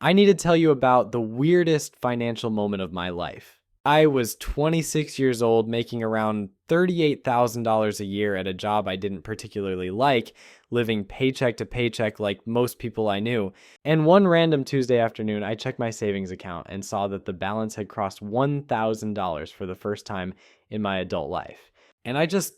I need to tell you about the weirdest financial moment of my life. I was 26 years old, making around $38,000 a year at a job I didn't particularly like, living paycheck to paycheck like most people I knew. And one random Tuesday afternoon, I checked my savings account and saw that the balance had crossed $1,000 for the first time in my adult life. And I just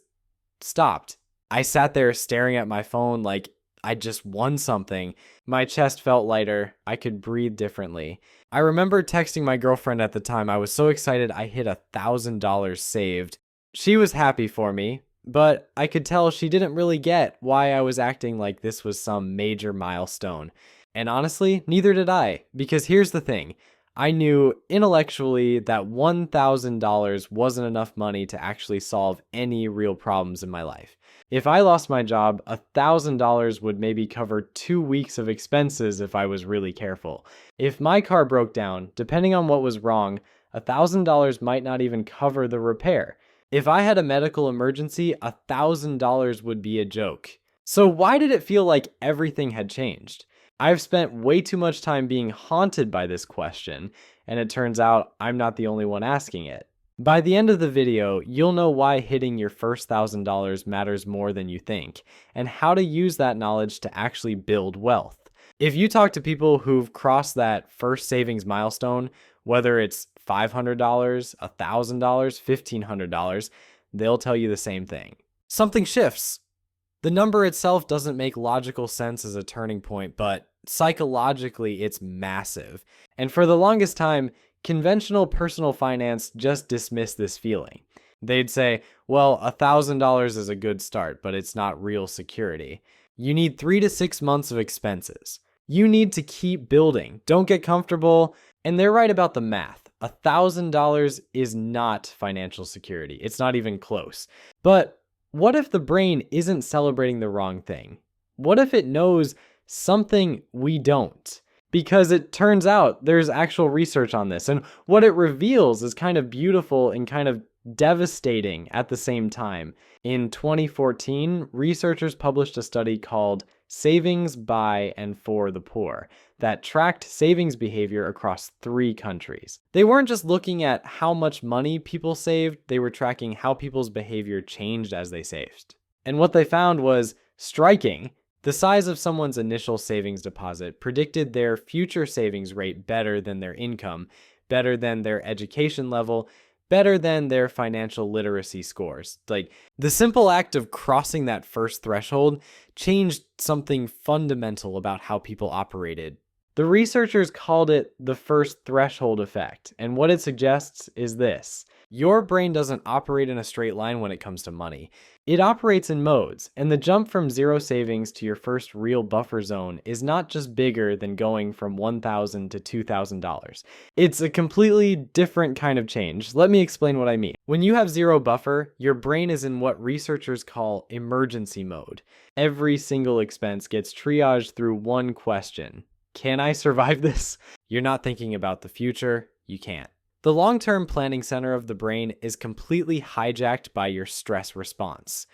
stopped. I sat there staring at my phone like I just won something. My chest felt lighter. I could breathe differently. I remember texting my girlfriend at the time. I was so excited I hit $1,000 saved. She was happy for me, but I could tell she didn't really get why I was acting like this was some major milestone. And honestly, neither did I, because here's the thing. I knew intellectually that $1,000 wasn't enough money to actually solve any real problems in my life. If I lost my job, $1,000 would maybe cover 2 weeks of expenses if I was really careful. If my car broke down, depending on what was wrong, $1,000 might not even cover the repair. If I had a medical emergency, $1,000 would be a joke. So why did it feel like everything had changed? I've spent way too much time being haunted by this question, and it turns out I'm not the only one asking it. By the end of the video, you'll know why hitting your first $1,000 matters more than you think, and how to use that knowledge to actually build wealth. If you talk to people who've crossed that first savings milestone, whether it's $500, $1,000, $1,500, they'll tell you the same thing. Something shifts. The number itself doesn't make logical sense as a turning point, but psychologically it's massive. And for the longest time, conventional personal finance just dismissed this feeling. They'd say, well, $1,000 is a good start, but it's not real security. You need 3 to 6 months of expenses. You need to keep building. Don't get comfortable. And they're right about the math. $1,000 is not financial security. It's not even close. But what if the brain isn't celebrating the wrong thing? What if it knows something we don't? Because it turns out there's actual research on this, and what it reveals is kind of beautiful and kind of devastating at the same time. In 2014, researchers published a study called Savings by and for the Poor that tracked savings behavior across 3 countries. They weren't just looking at how much money people saved, they were tracking how people's behavior changed as they saved. And what they found was striking. The size of someone's initial savings deposit predicted their future savings rate better than their income, better than their education level, better than their financial literacy scores. Like, the simple act of crossing that first threshold changed something fundamental about how people operated. The researchers called it the first threshold effect, and what it suggests is this. Your brain doesn't operate in a straight line when it comes to money. It operates in modes, and the jump from zero savings to your first real buffer zone is not just bigger than going from $1,000 to $2,000. It's a completely different kind of change. Let me explain what I mean. When you have zero buffer, your brain is in what researchers call emergency mode. Every single expense gets triaged through one question. Can I survive this? You're not thinking about the future. You can't. The long-term planning center of the brain is completely hijacked by your stress response.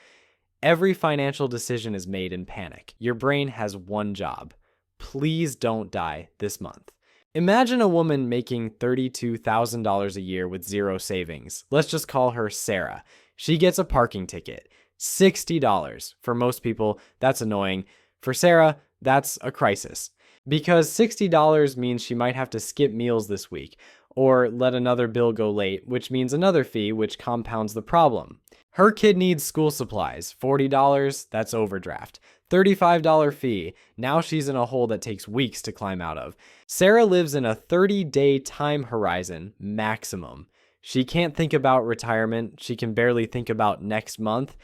Every financial decision is made in panic. Your brain has one job. Please don't die this month. Imagine a woman making $32,000 a year with zero savings. Let's just call her Sarah. She gets a parking ticket. $60. For most people, that's annoying. For Sarah, that's a crisis. Because $60 means she might have to skip meals this week, or let another bill go late, which means another fee, which compounds the problem. Her kid needs school supplies. $40, that's overdraft. $35 fee. Now she's in a hole that takes weeks to climb out of. Sarah lives in a 30-day time horizon, maximum. She can't think about retirement. She can barely think about next month.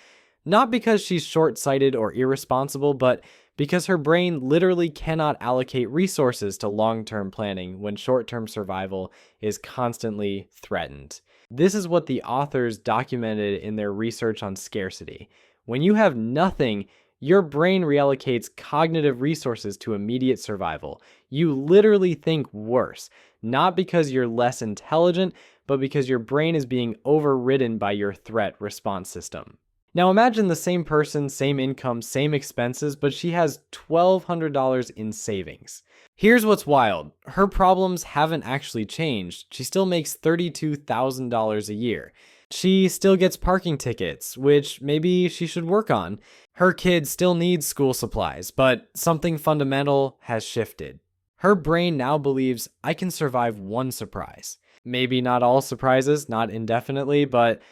Not because she's short-sighted or irresponsible, but because her brain literally cannot allocate resources to long-term planning when short-term survival is constantly threatened. This is what the authors documented in their research on scarcity. When you have nothing, your brain reallocates cognitive resources to immediate survival. You literally think worse, not because you're less intelligent, but because your brain is being overridden by your threat response system. Now imagine the same person, same income, same expenses, but she has $1,200 in savings. Here's what's wild. Her problems haven't actually changed. She still makes $32,000 a year. She still gets parking tickets, which maybe she should work on. Her kid still needs school supplies, but something fundamental has shifted. Her brain now believes I can survive one surprise. Maybe not all surprises, not indefinitely, but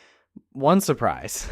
one surprise.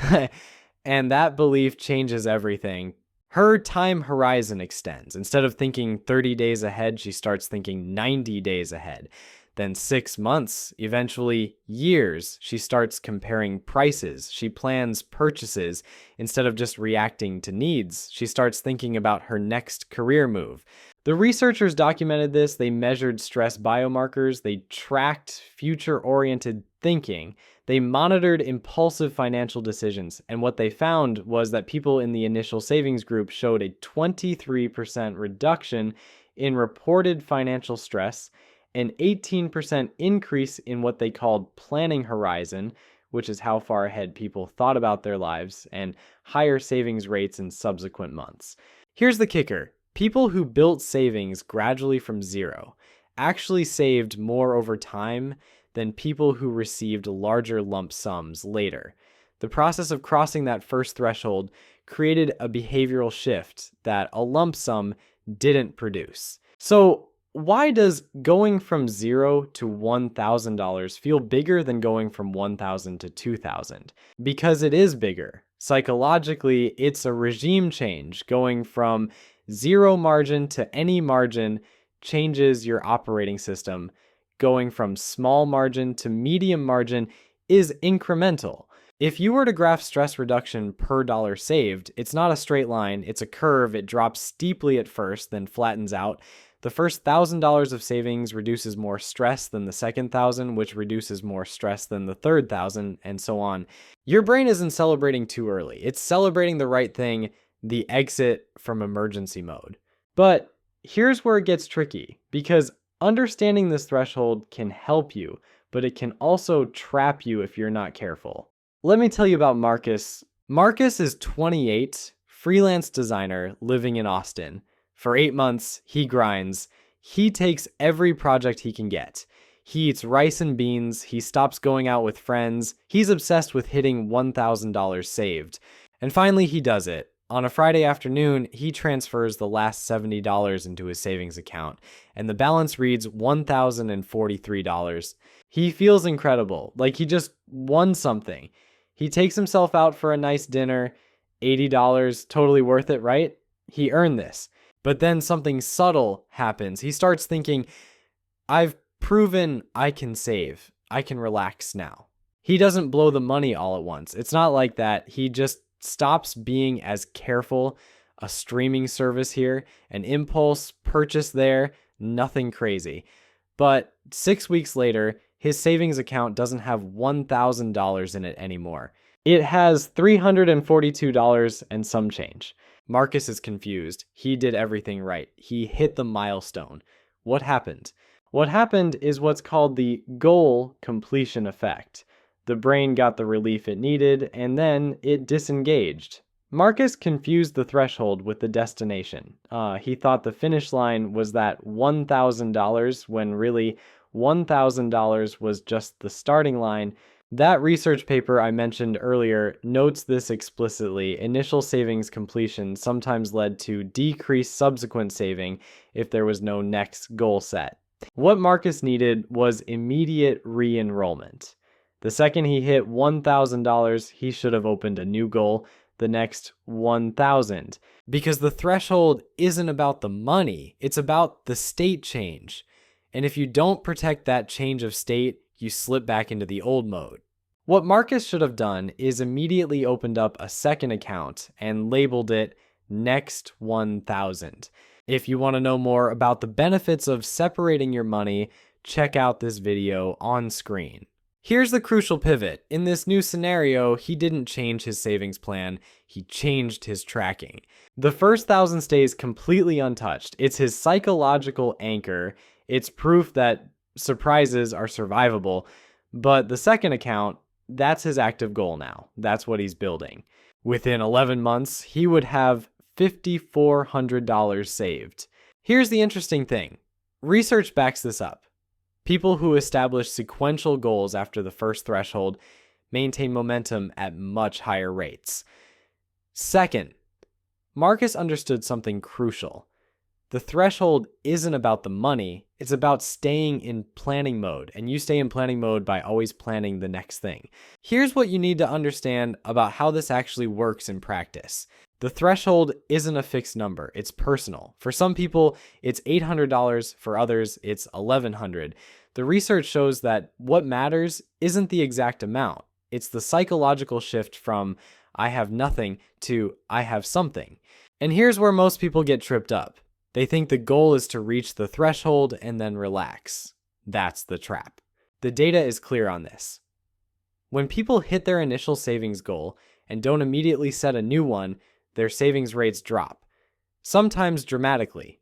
And that belief changes everything. Her time horizon extends. Instead of thinking 30 days ahead, she starts thinking 90 days ahead. Then 6 months, eventually years, she starts comparing prices. She plans purchases. Instead of just reacting to needs, she starts thinking about her next career move. The researchers documented this. They measured stress biomarkers. They tracked future-oriented thinking. They monitored impulsive financial decisions. And what they found was that people in the initial savings group showed a 23% reduction in reported financial stress, an 18% increase in what they called planning horizon, which is how far ahead people thought about their lives, and higher savings rates in subsequent months. Here's the kicker. People who built savings gradually from zero actually saved more over time than people who received larger lump sums later. The process of crossing that first threshold created a behavioral shift that a lump sum didn't produce. So, why does going from $0 to $1,000 feel bigger than going from $1,000 to $2,000? Because it is bigger. Psychologically, it's a regime change. Going from zero margin to any margin changes your operating system. Going from small margin to medium margin is incremental. If you were to graph stress reduction per dollar saved, it's not a straight line, it's a curve. It drops steeply at first, then flattens out. The first $1,000 of savings reduces more stress than the second 1,000, which reduces more stress than the third 1,000, and so on. Your brain isn't celebrating too early. It's celebrating the right thing, the exit from emergency mode. But here's where it gets tricky, because understanding this threshold can help you, but it can also trap you if you're not careful. Let me tell you about Marcus. Marcus is 28, freelance designer living in Austin. For 8 months, he grinds. He takes every project he can get. He eats rice and beans. He stops going out with friends. He's obsessed with hitting $1,000 saved. And finally, he does it. On a Friday afternoon, he transfers the last $70 into his savings account, and the balance reads $1,043. He feels incredible, like he just won something. He takes himself out for a nice dinner, $80, totally worth it, right? He earned this. But then something subtle happens. He starts thinking, I've proven I can save. I can relax now. He doesn't blow the money all at once. It's not like that. He just stops being as careful. A streaming service here, an impulse purchase there, nothing crazy. But 6 weeks later, his savings account doesn't have $1,000 in it anymore. It has $342 and some change. Marcus is confused. He did everything right. He hit the milestone. What happened? What happened is what's called the goal completion effect. The brain got the relief it needed, and then it disengaged. Marcus confused the threshold with the destination. He thought the finish line was that $1,000 when really $1,000 was just the starting line. That research paper I mentioned earlier notes this explicitly. Initial savings completion sometimes led to decreased subsequent saving if there was no next goal set. What Marcus needed was immediate re-enrollment. The second he hit $1,000, he should have opened a new goal, the next 1,000. Because the threshold isn't about the money, it's about the state change. And if you don't protect that change of state, you slip back into the old mode. What Marcus should have done is immediately opened up a second account and labeled it Next 1,000. If you want to know more about the benefits of separating your money, check out this video on screen. Here's the crucial pivot. In this new scenario, he didn't change his savings plan, he changed his tracking. The first 1,000 stays completely untouched. It's his psychological anchor. It's proof that surprises are survivable. But the second account, that's his active goal now. That's what he's building. Within 11 months, he would have $5,400 saved. Here's the interesting thing. Research backs this up. People who establish sequential goals after the first threshold maintain momentum at much higher rates. Second, Marcus understood something crucial. The threshold isn't about the money, it's about staying in planning mode, and you stay in planning mode by always planning the next thing. Here's what you need to understand about how this actually works in practice. The threshold isn't a fixed number, it's personal. For some people, it's $800, for others, it's $1,100. The research shows that what matters isn't the exact amount, it's the psychological shift from I have nothing to I have something. And here's where most people get tripped up. They think the goal is to reach the threshold and then relax. That's the trap. The data is clear on this. When people hit their initial savings goal and don't immediately set a new one, their savings rates drop, sometimes dramatically.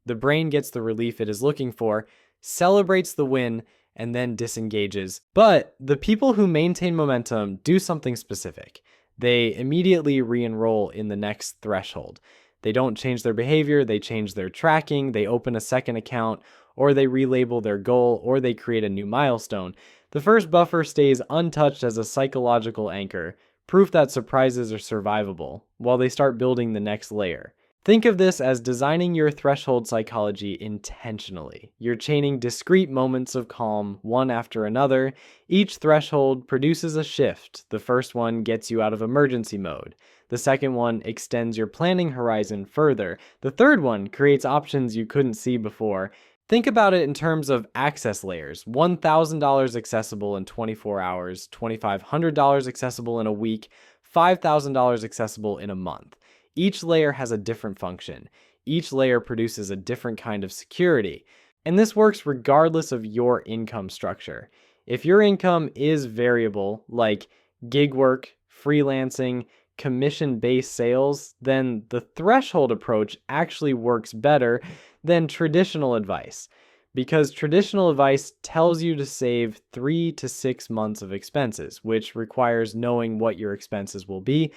The brain gets the relief it is looking for, celebrates the win, and then disengages. But the people who maintain momentum do something specific. They immediately re-enroll in the next threshold. They don't change their behavior, they change their tracking, they open a second account, or they relabel their goal, or they create a new milestone. The first buffer stays untouched as a psychological anchor, proof that surprises are survivable, while they start building the next layer. Think of this as designing your threshold psychology intentionally. You're chaining discrete moments of calm, one after another. Each threshold produces a shift. The first one gets you out of emergency mode. The second one extends your planning horizon further. The third one creates options you couldn't see before. Think about it in terms of access layers. $1,000 accessible in 24 hours, $2,500 accessible in a week, $5,000 accessible in a month. Each layer has a different function. Each layer produces a different kind of security. And this works regardless of your income structure. If your income is variable, like gig work, freelancing, commission-based sales, then the threshold approach actually works better than traditional advice. Because traditional advice tells you to save 3 to 6 months of expenses, which requires knowing what your expenses will be.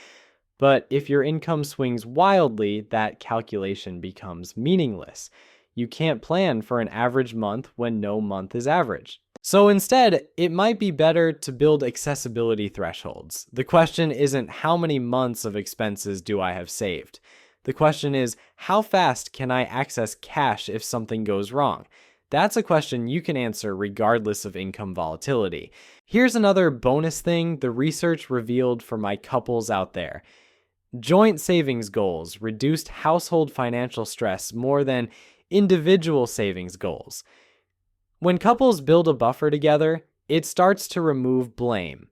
But if your income swings wildly, that calculation becomes meaningless. You can't plan for an average month when no month is average. So instead, it might be better to build accessibility thresholds. The question isn't how many months of expenses do I have saved? The question is, how fast can I access cash if something goes wrong? That's a question you can answer regardless of income volatility. Here's another bonus thing the research revealed for my couples out there. Joint savings goals reduced household financial stress more than individual savings goals. When couples build a buffer together, it starts to remove blame.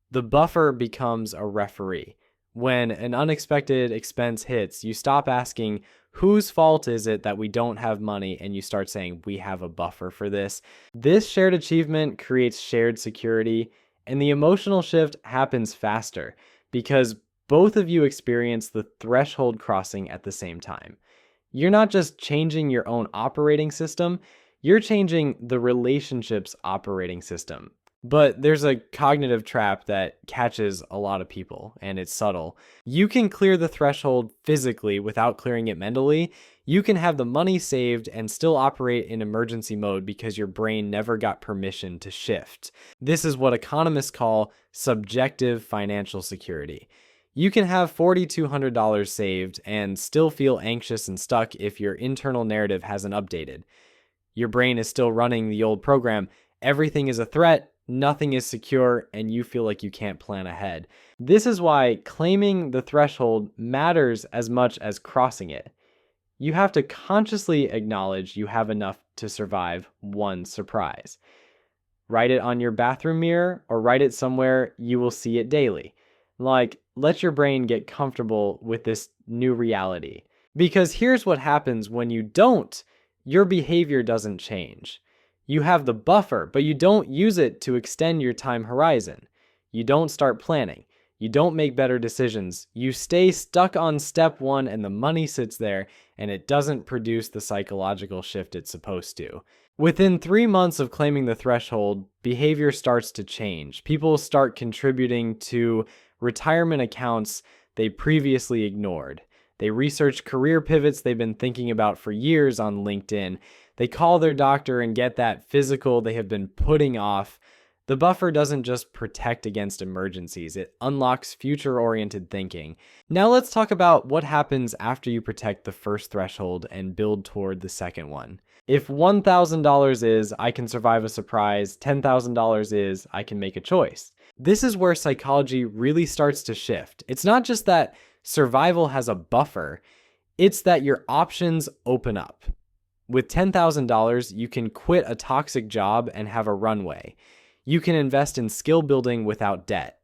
The buffer becomes a referee. When an unexpected expense hits, you stop asking, whose fault is it that we don't have money, and you start saying, we have a buffer for this. This shared achievement creates shared security, and the emotional shift happens faster because both of you experience the threshold crossing at the same time. You're not just changing your own operating system, you're changing the relationship's operating system. But there's a cognitive trap that catches a lot of people, and it's subtle. You can clear the threshold physically without clearing it mentally. You can have the money saved and still operate in emergency mode because your brain never got permission to shift. This is what economists call subjective financial security. You can have $4,200 saved and still feel anxious and stuck if your internal narrative hasn't updated. Your brain is still running the old program. Everything is a threat, nothing is secure, and you feel like you can't plan ahead. This is why claiming the threshold matters as much as crossing it. You have to consciously acknowledge you have enough to survive one surprise. Write it on your bathroom mirror or write it somewhere you will see it daily. Let your brain get comfortable with this new reality. Because here's what happens when you don't. Your behavior doesn't change. You have the buffer, but you don't use it to extend your time horizon. You don't start planning. You don't make better decisions. You stay stuck on step one and the money sits there and it doesn't produce the psychological shift it's supposed to. Within 3 months of claiming the threshold, behavior starts to change. People start contributing to retirement accounts they previously ignored. They research career pivots they've been thinking about for years on LinkedIn. They call their doctor and get that physical they have been putting off. The buffer doesn't just protect against emergencies, it unlocks future-oriented thinking. Now let's talk about what happens after you protect the first threshold and build toward the second one. If $1,000 is, I can survive a surprise, $10,000 is, I can make a choice. This is where psychology really starts to shift. It's not just that survival has a buffer, it's that your options open up. With $10,000, you can quit a toxic job and have a runway. You can invest in skill building without debt.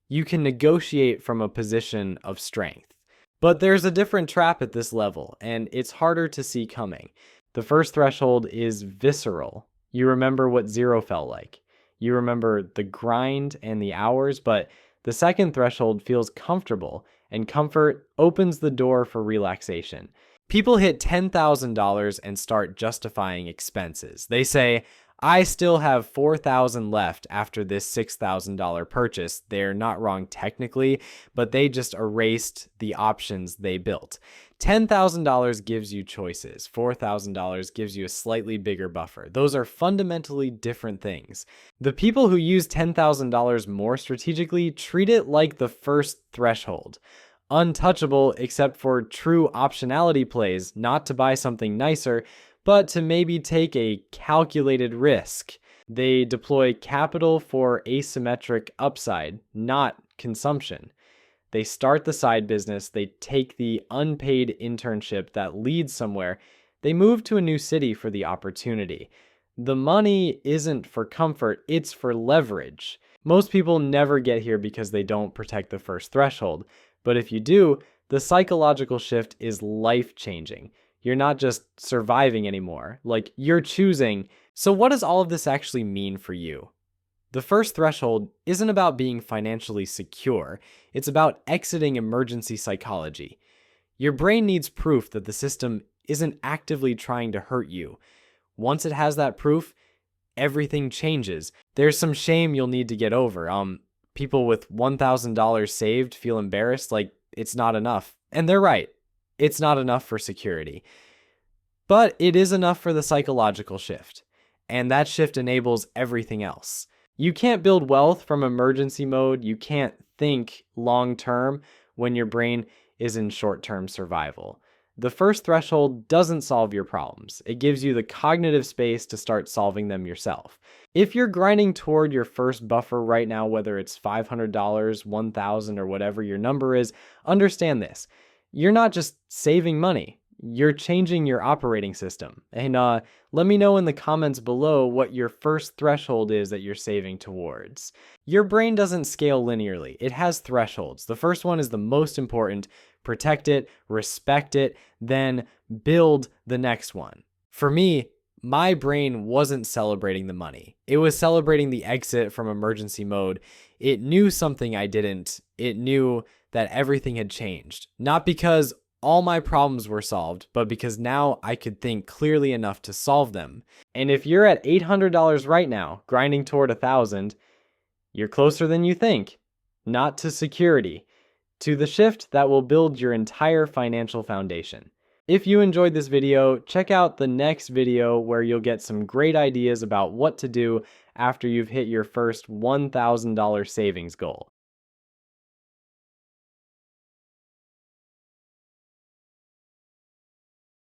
You can negotiate from a position of strength. But there's a different trap at this level, and it's harder to see coming. The first threshold is visceral. You remember what zero felt like. You remember the grind and the hours, but the second threshold feels comfortable, and comfort opens the door for relaxation. People hit $10,000 and start justifying expenses. They say, I still have $4,000 left after this $6,000 purchase. They're not wrong technically, but they just erased the options they built. $10,000 gives you choices. $4,000 gives you a slightly bigger buffer. Those are fundamentally different things. The people who use $10,000 more strategically treat it like the first threshold. Untouchable except for true optionality plays, not to buy something nicer, but to maybe take a calculated risk. They deploy capital for asymmetric upside, not consumption. They start the side business, they take the unpaid internship that leads somewhere, they move to a new city for the opportunity. The money isn't for comfort, it's for leverage. Most people never get here because they don't protect the first threshold, but if you do, the psychological shift is life-changing. You're not just surviving anymore, like you're choosing. So what does all of this actually mean for you? The first threshold isn't about being financially secure, it's about exiting emergency psychology. Your brain needs proof that the system isn't actively trying to hurt you. Once it has that proof, everything changes. There's some shame you'll need to get over. People with $1,000 saved feel embarrassed, like it's not enough. And they're right. It's not enough for security. But it is enough for the psychological shift. And that shift enables everything else. You can't build wealth from emergency mode. You can't think long-term when your brain is in short-term survival. The first threshold doesn't solve your problems. It gives you the cognitive space to start solving them yourself. If you're grinding toward your first buffer right now, whether it's $500, $1,000, or whatever your number is, understand this. You're not just saving money. You're changing your operating system. And let me know in the comments below what your first threshold is that you're saving towards. Your brain doesn't scale linearly. It has thresholds. The first one is the most important. Protect it, respect it, then build the next one. For me, my brain wasn't celebrating the money. It was celebrating the exit from emergency mode. It knew something I didn't. It knew that everything had changed. Not because all my problems were solved, but because now I could think clearly enough to solve them. And if you're at $800 right now, grinding toward $1,000, you're closer than you think. Not to security, to the shift that will build your entire financial foundation. If you enjoyed this video, check out the next video where you'll get some great ideas about what to do after you've hit your first $1,000 savings goal.